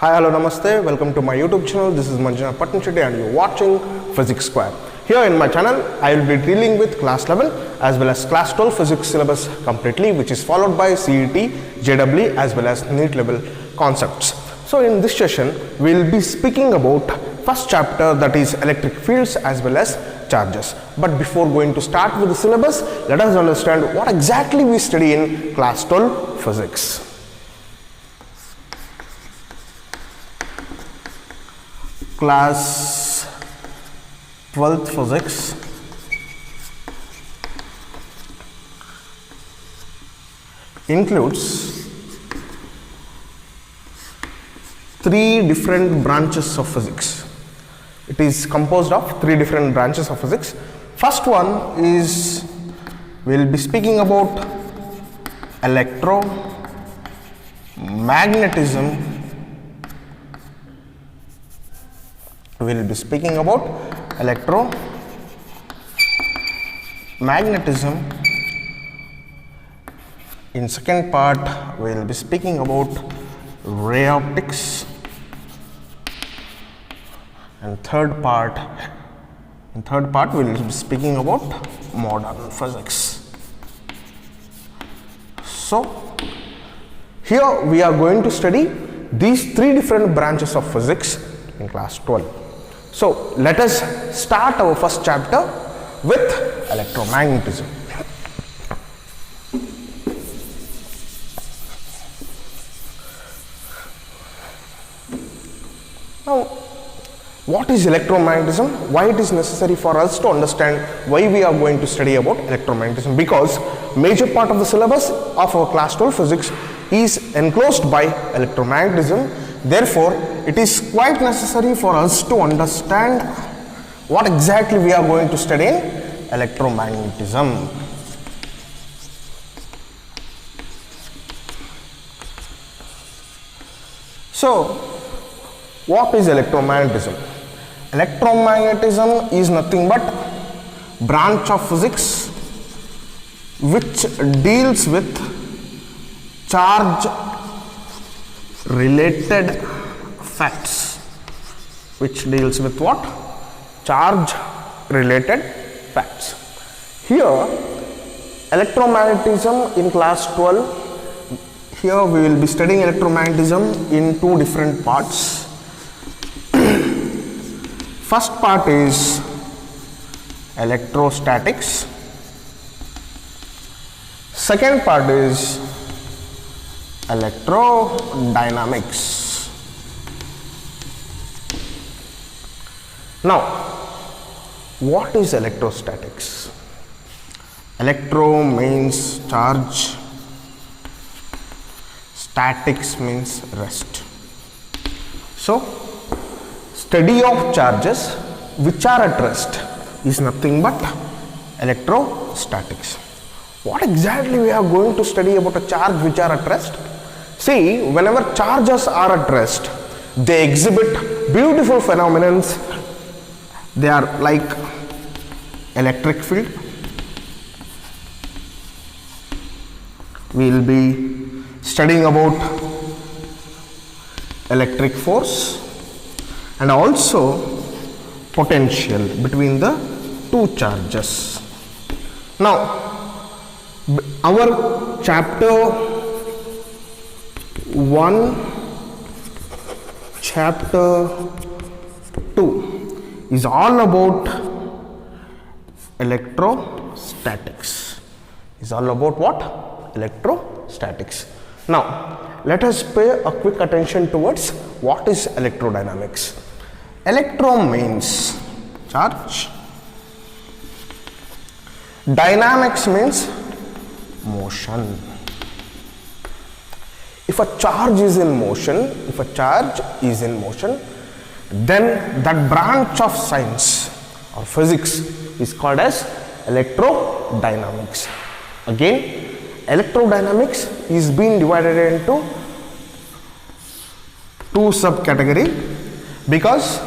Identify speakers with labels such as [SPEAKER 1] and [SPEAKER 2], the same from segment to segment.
[SPEAKER 1] Hi, hello, namaste. Welcome to my YouTube channel. This is Manjana Patnachetti and you're watching Physics Square. Here in my channel, I will be dealing with class 11 as well as class 12 physics syllabus completely, which is followed by CET, JEE as well as NEET level concepts. So in this session, we will be speaking about first chapter, that is electric fields as well as charges. But before going to start with the syllabus, let us understand what exactly we study in class 12 physics. Class 12th physics includes three different branches of physics. It is composed of three different branches of physics. First one is, we will be speaking about electromagnetism. We will be speaking about electromagnetism. In second part, we will be speaking about ray optics. And third part, we will be speaking about modern physics. So, here we are going to study these three different branches of physics in class 12. So, let us start our first chapter with electromagnetism. Now, what is electromagnetism? Why it is necessary for us to understand why we are going to study about electromagnetism? Because major part of the syllabus of our class 12 physics is enclosed by electromagnetism. Therefore, it is quite necessary for us to understand what exactly we are going to study in electromagnetism. So, what is electromagnetism? Electromagnetism is nothing but branch of physics which deals with charge related facts. Which deals with what? Charge related facts. Here, electromagnetism in class 12. Here we will be studying electromagnetism in two different parts. First part is electrostatics. Second part is electrodynamics. Now, what is electrostatics? Electro means charge, statics means rest. So, study of charges which are at rest is nothing but electrostatics. What exactly we are going to study about a charge which are at rest? See, whenever charges are at rest, they exhibit beautiful phenomena. They are like electric field. We will be studying about electric force and also potential between the two charges. Now, our chapter 1, chapter 2 is all about electrostatics. Is all about what? Electrostatics. Now, let us pay a quick attention towards what is electrodynamics. Electro means charge. Dynamics means motion. If a charge is in motion, then that branch of science or physics is called as electrodynamics. Again, electrodynamics is being divided into two subcategories because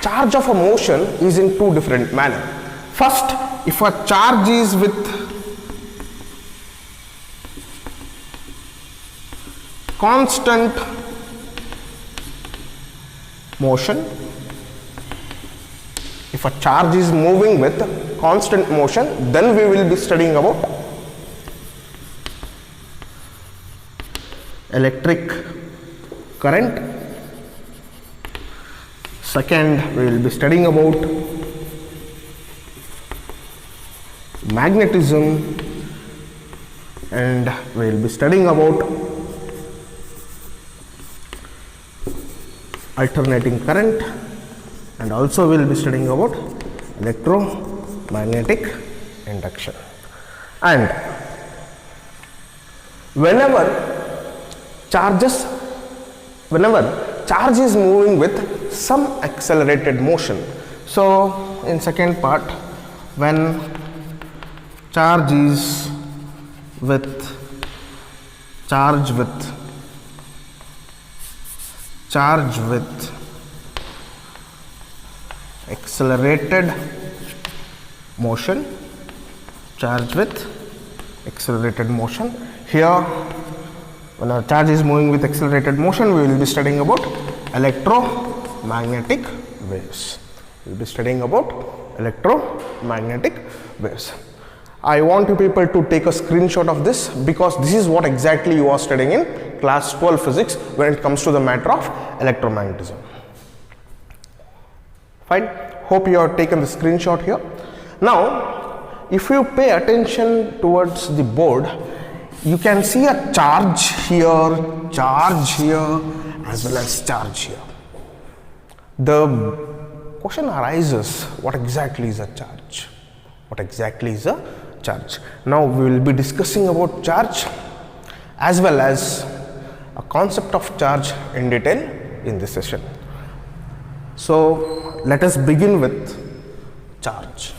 [SPEAKER 1] charge of a motion is in two different manner. First, if a charge is with constant motion. If a charge is moving with constant motion, then we will be studying about electric current. Second, we will be studying about magnetism, and we will be studying about alternating current, and also we will be studying about electromagnetic induction. And whenever charge is moving with some accelerated motion, so in second part, when charge is with accelerated motion, here when our charge is moving with accelerated motion, we will be studying about electromagnetic waves. I want you people to take a screenshot of this, because this is what exactly you are studying in class 12 physics when it comes to the matter of electromagnetism. Fine. Hope you have taken the screenshot here. Now, if you pay attention towards the board, you can see a charge here, as well as charge here. The question arises, what exactly is a charge? Now we will be discussing about charge as well as a concept of charge in detail in this session. So let us begin with charge.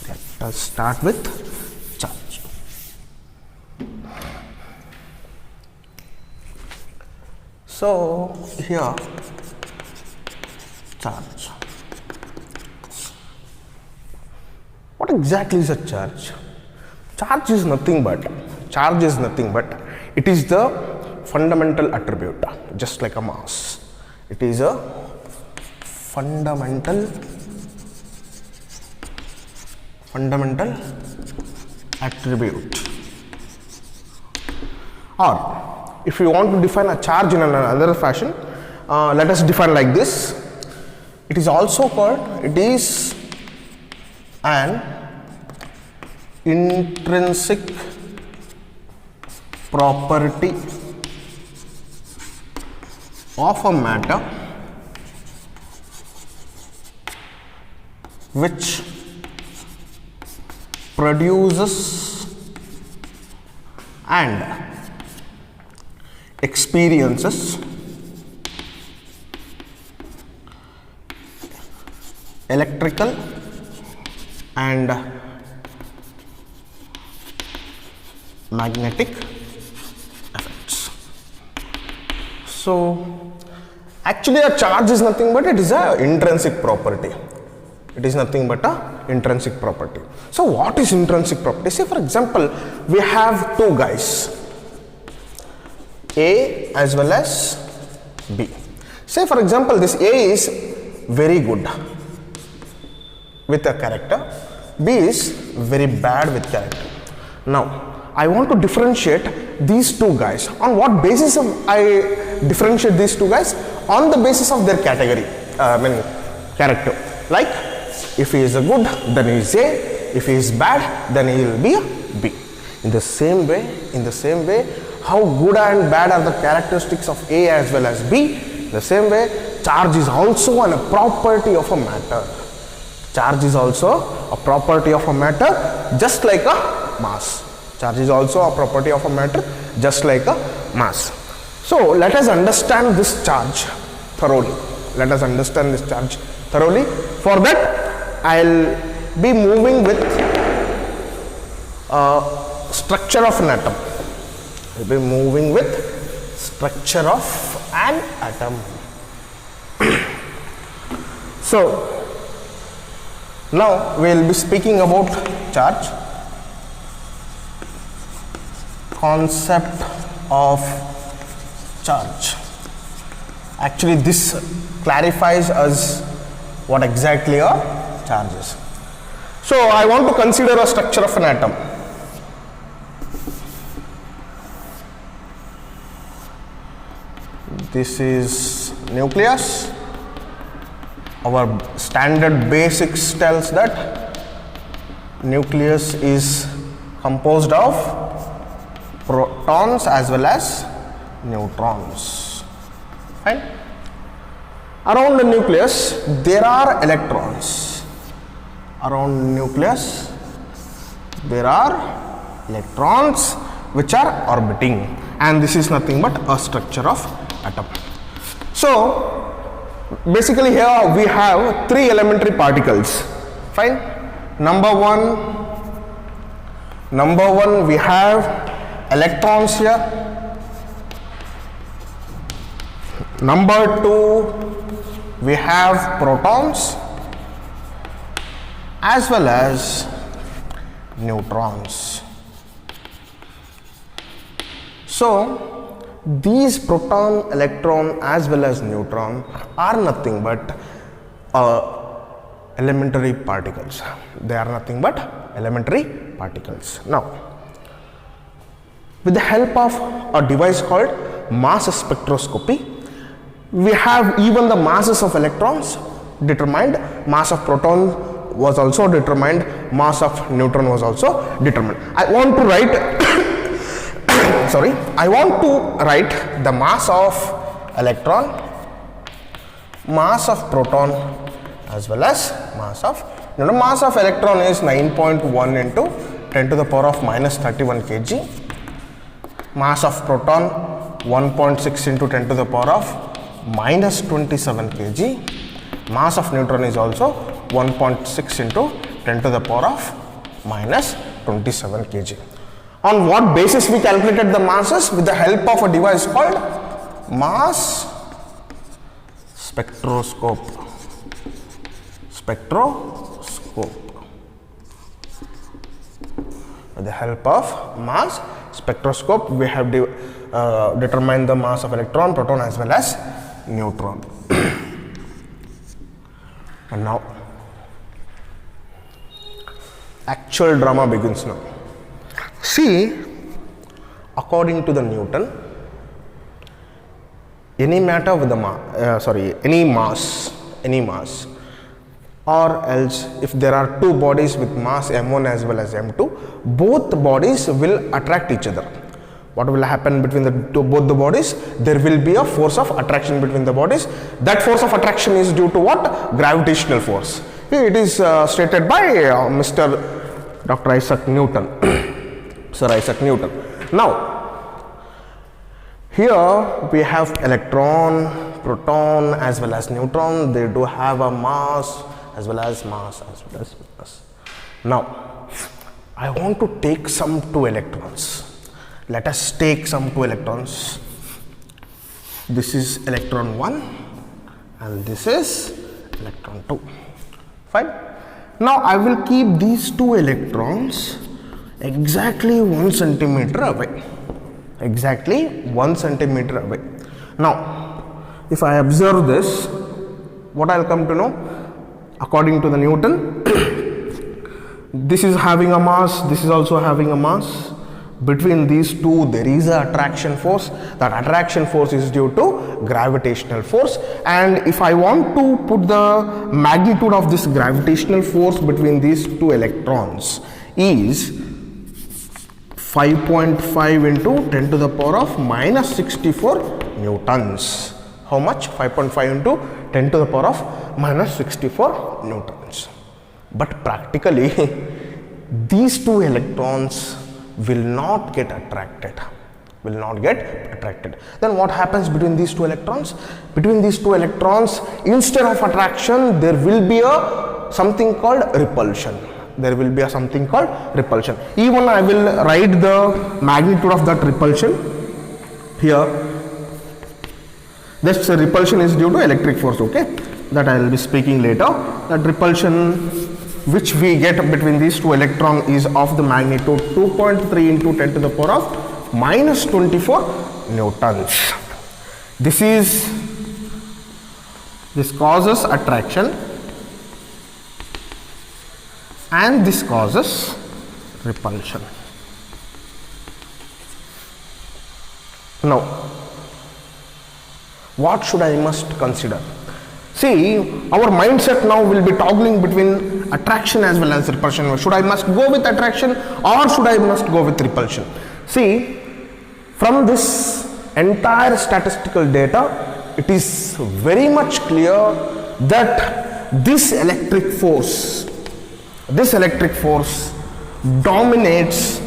[SPEAKER 1] Let us start with charge. So here, charge. What exactly is a charge? Charge is nothing but it is the fundamental attribute, just like a mass. It is a fundamental attribute. Or if you want to define a charge in another fashion, let us define like this. It is also called, it is an intrinsic property of a matter which produces and experiences electrical and magnetic effects. So actually a charge is nothing but it is an intrinsic property. So what is intrinsic property? Say for example, we have two guys, A as well as B. Say for example, this A is very good with a character, B is very bad with character. Now I want to differentiate these two guys. On what basis I differentiate these two guys? On the basis of their category, character. Like if he is a good, then he is A. If he is bad, then he will be a B. In the same way, how good and bad are the characteristics of A as well as B? In the same way, charge is also a property of a matter. Just like a mass. So let us understand this charge thoroughly. For that, I'll be moving with structure of an atom. So now we will be speaking about charge, concept of charge. Actually, this clarifies us what exactly a charge is. So I want to consider a structure of an atom. This is nucleus. Our standard basics tells that nucleus is composed of protons as well as neutrons. Fine. Around the nucleus there are electrons. Around nucleus there are electrons which are orbiting, and this is nothing but a structure of atom. So basically here we have three elementary particles. Fine. Number one we have electrons here. Number two we have protons as well as neutrons. So these proton, electron as well as neutron are nothing but elementary particles. They are nothing but elementary particles. Now, with the help of a device called mass spectroscopy, we have even the masses of electrons determined, mass of proton was also determined, mass of neutron was also determined. I want to write the mass of electron, mass of proton as well as mass of neutron. Mass of electron is 9.1 into 10 to the power of minus 31 kg. Mass of proton 1.6 into 10 to the power of minus 27 kg. Mass of neutron is also 1.6 into 10 to the power of minus 27 kg. On what basis we calculated the masses? With the help of a device called mass spectroscope. With the help of mass spectroscope, we have determined the mass of electron, proton as well as neutron. And now, actual drama begins now. See, according to the Newton, any matter with any mass, or else if there are two bodies with mass m1 as well as m2, both bodies will attract each other. What will happen between both the bodies? There will be a force of attraction between the bodies. That force of attraction is due to what? Gravitational force. It is stated by Mr. Dr. Isaac Newton. Sir Isaac Newton. Now, here we have electron, proton as well as neutron. They do have a mass as well as mass. Now, I want to take some two electrons. Let us take some two electrons. This is electron 1 and this is electron 2. Fine. Now, I will keep these two electrons exactly 1 centimeter away. Exactly 1 centimeter away. Now, if I observe this, what I will come to know? According to the Newton, this is having a mass, this is also having a mass. Between these two there is an attraction force. That attraction force is due to gravitational force, and if I want to put the magnitude of this gravitational force between these two electrons is 5.5 into 10 to the power of minus 64 newtons. How much? 5.5 into 10 to the power of minus 64 newtons. But practically these two electrons will not get attracted. Then what happens between these two electrons? Between these two electrons, instead of attraction, there will be something called repulsion. Even I will write the magnitude of that repulsion here. This repulsion is due to electric force, okay? That I will be speaking later. That repulsion which we get between these two electrons is of the magnitude 2.3 into 10 to the power of minus 24 newtons. This causes attraction and this causes repulsion. Now, what should I must consider? See, our mindset now will be toggling between attraction as well as repulsion. Should I must go with attraction or should I must go with repulsion? See, from this entire statistical data, it is very much clear that this electric force dominates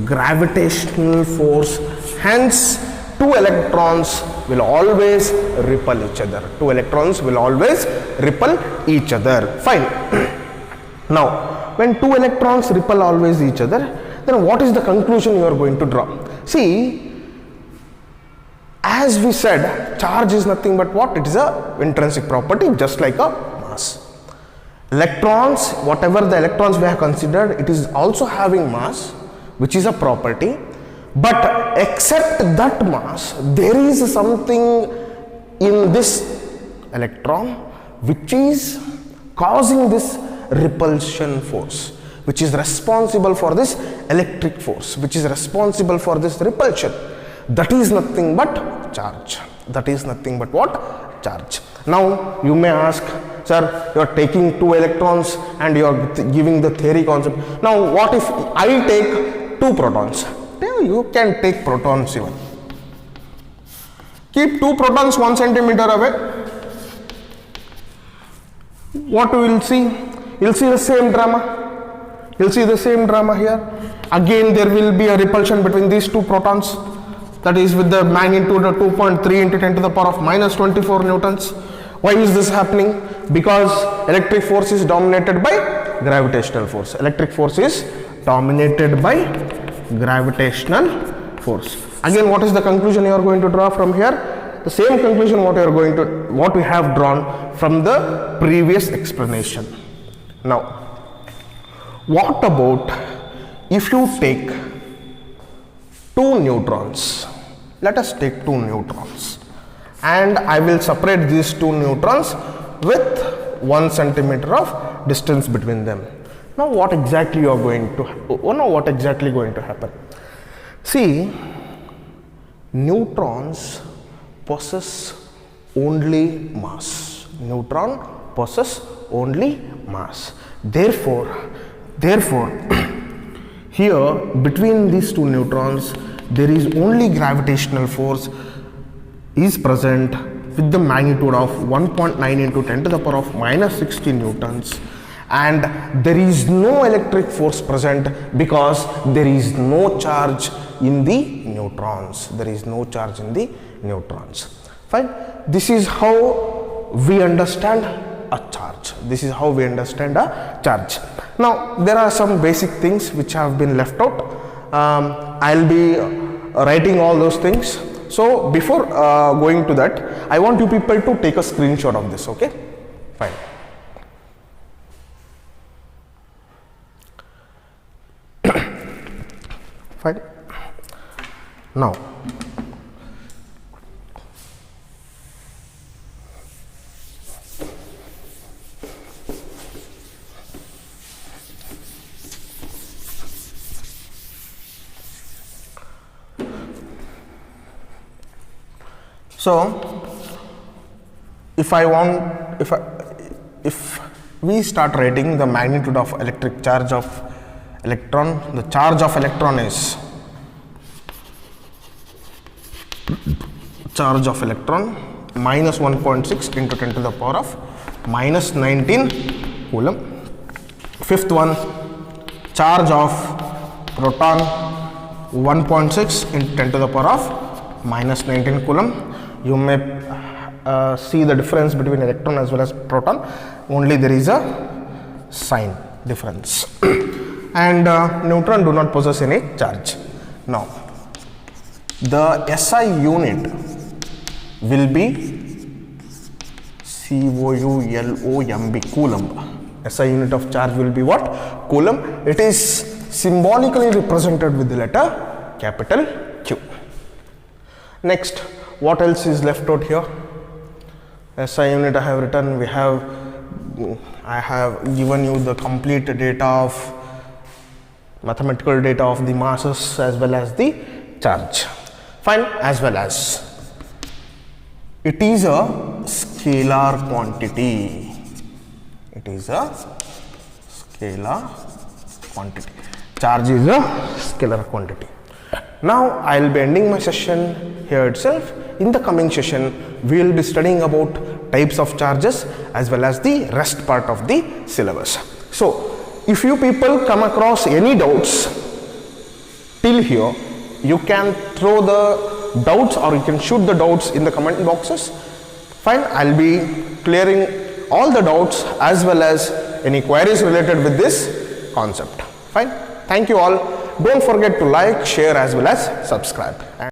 [SPEAKER 1] gravitational force. Hence, two electrons will always repel each other. Two electrons will always repel each other. Fine. Now, when two electrons repel always each other, then what is the conclusion you are going to draw? See, as we said, charge is nothing but what? It is a intrinsic property, just like a mass. Electrons, whatever the electrons we have considered, it is also having mass, which is a property. But except that mass, there is something in this electron which is causing this repulsion force, which is responsible for this electric force, which is responsible for this repulsion. That is nothing but charge. That is nothing but what? Charge. Now you may ask, sir, you are taking two electrons and you are giving the theory concept. Now what if I take two protons? You can take protons even. Keep two protons 1 centimeter away. What we will see? You will see the same drama. You will see the same drama here. Again, there will be a repulsion between these two protons. That is with the magnitude of 2.3 into 10 to the power of minus 24 newtons. Why is this happening? Because electric force is dominated by gravitational force. Electric force is dominated by gravitational force. Again, what is the conclusion you are going to draw from here? The same conclusion what we have drawn from the previous explanation. Now, what about if you take two neutrons? Let us take two neutrons, and I will separate these two neutrons with 1 centimeter of distance between them. Now what exactly you are going to happen? See, neutrons possess only mass. Neutron possess only mass. Therefore here between these two neutrons there is only gravitational force is present with the magnitude of 1.9 into 10 to the power of minus 60 newtons. And there is no electric force present because there is no charge in the neutrons. There is no charge in the neutrons. Fine. This is how we understand a charge. This is how we understand a charge. Now, there are some basic things which have been left out. I'll be writing all those things. So, before going to that, I want you people to take a screenshot of this. Okay? Fine. Fine. Now, if we start writing the magnitude of electric charge of electron, the charge of electron is charge of electron minus 1.6 into 10 to the power of minus 19 coulomb. Fifth one, charge of proton 1.6 into 10 to the power of minus 19 coulomb. You may see the difference between electron as well as proton. Only there is a sign difference. And neutron do not possess any charge. Now, the SI unit will be COULOMB, coulomb. SI unit of charge will be what? Coulomb. It is symbolically represented with the letter capital Q. Next, what else is left out here? SI unit I have written. I have given you the complete data of mathematical data of the masses as well as the charge. Fine, as well as it is a scalar quantity. It is a scalar quantity. Charge is a scalar quantity. Now I will be ending my session here itself. In the coming session, we will be studying about types of charges as well as the rest part of the syllabus. So, if you people come across any doubts till here, you can throw the doubts or you can shoot the doubts in the comment boxes. Fine, I'll be clearing all the doubts as well as any queries related with this concept. Fine, thank you all. Don't forget to like, share as well as subscribe.